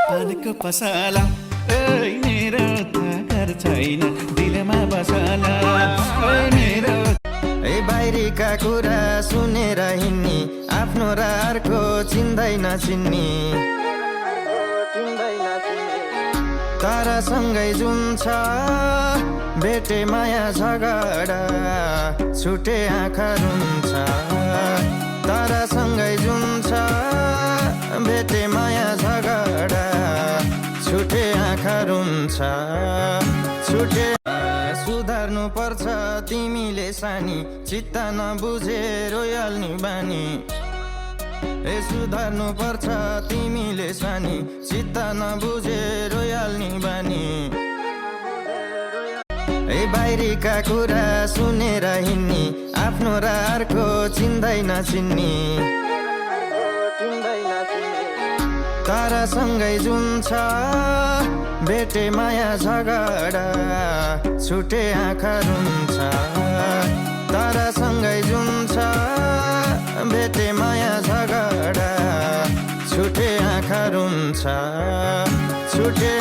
पानीको पसला मेरो घर छैन दिलमा बसला मेरो बाहिरीका कुरा सुनेर हिँड्ने आफ्नो र अर्को चिन्दैन चिन्ने तारा सँगै जुन छ भेटे माया झगडा छुटे आँखा रुन्छ तारा सँगै जुन छ भेटे माया झगडा छुटे आँखा रुन्छ छुटे सुधार्नु पर्छ तिमीले सानी चित्त नबुझे रोयाल्ने बानी सुधार्नु पर्छ तिमीले सानी चित्त नबुझे रोयाल्ने बानी बाहिरीका कुरा सुनेर हिँड्ने आफ्नो र अर्को चिन्दैन चिन्ने तारा सँगै जुन छ भेटे माया झगडा छुटे आँखा रुन्छ तारा सँगै जुन छ भेटे माया झगडा छुटे आँखा रुन्छ छुटे